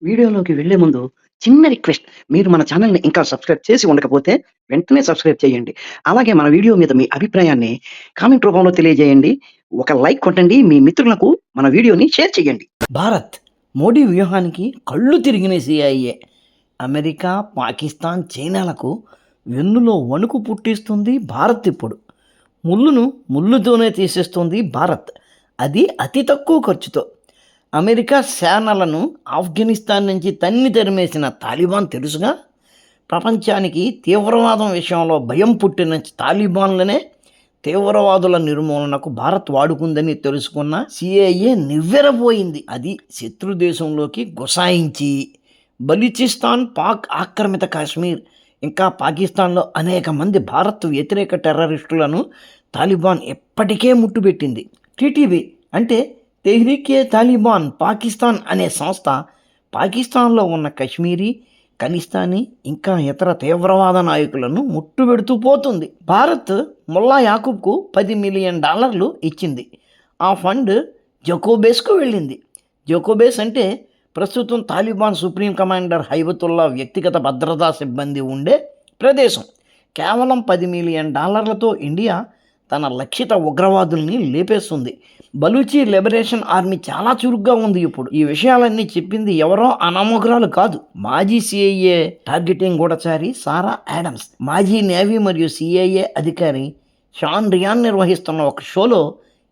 వీడియోలోకి వెళ్ళే ముందు చిన్న రిక్వెస్ట్. మీరు మన ఛానెల్‌ని ఇంకా సబ్స్క్రైబ్ చేసి ఉండకపోతే వెంటనే సబ్స్క్రైబ్ చేయండి. అలాగే మన వీడియో మీద మీ అభిప్రాయాన్ని కామెంట్ రూపంలో తెలియజేయండి. ఒక లైక్ కొట్టండి. మీ మిత్రులకు మన వీడియోని షేర్ చేయండి. భారత్ మోడీ వ్యూహానికి కళ్ళు తిరిగిన సిఐఏ అమెరికా, పాకిస్తాన్, చైనాలకు వెన్నులో వణుకు పుట్టిస్తుంది భారత్. ఇప్పుడు ముళ్ళుతోనే తీసేస్తుంది భారత్, అది అతి తక్కువ ఖర్చుతో. అమెరికా సేనలను ఆఫ్ఘనిస్తాన్ నుంచి తరిమేసిన తాలిబాన్ తెలుసుగా. ప్రపంచానికి తీవ్రవాదం విషయంలో భయం పుట్టిన తాలిబాన్లనే తీవ్రవాదుల నిర్మూలనకు భారత్ వాడుకుందని తెలుసుకున్న సిఐఏ నివ్వెరపోయింది. అది శత్రు దేశంలోకి గుసాయించి బలూచిస్తాన్, పాక్ ఆక్రమిత కాశ్మీర్, ఇంకా పాకిస్తాన్లో అనేక మంది భారత్ వ్యతిరేక టెర్రరిస్టులను తాలిబాన్ ఎప్పటికే ముట్టుబెట్టింది. టీటీబీ అంటే తెహ్రీకే తాలిబాన్ పాకిస్తాన్ అనే సంస్థ పాకిస్తాన్లో ఉన్న కశ్మీరీ, ఖలిస్తానీ, ఇంకా ఇతర తీవ్రవాద నాయకులను ముట్టుబెడుతూ పోతుంది. భారత్ ముల్లా యాకూబ్కు $10 మిలియన్ ఇచ్చింది. ఆ ఫండ్ జకోబేస్కు వెళ్ళింది. జకోబేస్ అంటే ప్రస్తుతం తాలిబాన్ సుప్రీం కమాండర్ హైబతుల్లా వ్యక్తిగత భద్రతా సిబ్బంది ఉండే ప్రదేశం. కేవలం $10 మిలియన్ ఇండియా తన లక్షిత ఉగ్రవాదుల్ని లేపేస్తుంది. బలూచి లిబరేషన్ ఆర్మీ చాలా చురుగ్గా ఉంది ఇప్పుడు. ఈ విషయాలన్నీ చెప్పింది ఎవరో అనామకురాలు కాదు, మాజీ సిఐఏ టార్గెటింగ్ గూఢచారి సారా యాడమ్స్. మాజీ నేవీ మరియు సిఐఏ అధికారి షాన్ రియాన్ నిర్వహిస్తున్న ఒక షోలో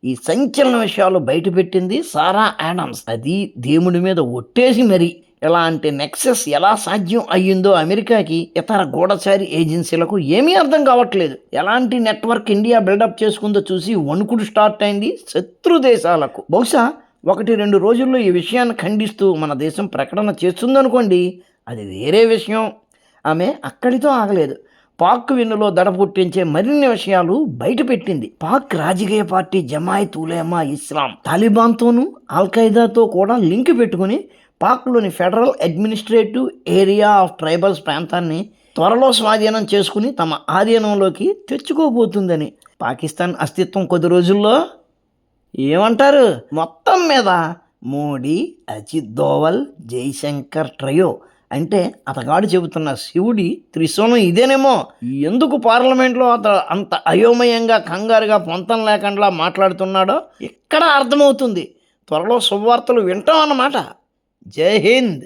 ఈ సంచలన విషయాలు బయటపెట్టింది సారా యాడమ్స్. అది దేవుడి మీద ఒట్టేసి మరి. ఇలాంటి నెక్సెస్ ఎలా సాధ్యం అయ్యిందో అమెరికాకి, ఇతర గూఢచారి ఏజెన్సీలకు ఏమీ అర్థం కావట్లేదు. ఎలాంటి నెట్వర్క్ ఇండియా బిల్డప్ చేసుకుందో చూసి వణుకుడు స్టార్ట్ అయింది శత్రు దేశాలకు. బహుశా 1-2 రోజుల్లో ఈ విషయాన్ని ఖండిస్తూ మన దేశం ప్రకటన చేస్తుందనుకోండి, అది వేరే విషయం. ఆమె అక్కడితో ఆగలేదు. పాక్ వెన్నులో దడ పుట్టించే మరిన్ని విషయాలు బయటపెట్టింది. పాక్ రాజకీయ పార్టీ జమాయత్ ఉలేమా ఇస్లాం తాలిబాన్తోనూ అల్ఖైదాతో కూడా లింక్ పెట్టుకుని పాక్లోని federal administrative area of tribals ప్రాంతాన్ని త్వరలో స్వాధీనం చేసుకుని తమ ఆధీనంలోకి తెచ్చుకోబోతుందని. పాకిస్తాన్ అస్తిత్వం కొద్ది రోజుల్లో ఏమంటారు? మొత్తం మీద మోడీ, అజిత్ దోవల్, జైశంకర్ ట్రయో అంటే అతగాడు చెబుతున్న శివుడి త్రిశూలం ఇదేనేమో. ఎందుకు పార్లమెంట్లో అంత అయోమయంగా, కంగారుగా, పొంతం లేకుండా మాట్లాడుతున్నాడో ఇక్కడ అర్థమవుతుంది. త్వరలో శుభవార్తలు వింటాం అన్నమాట. జై హింద్.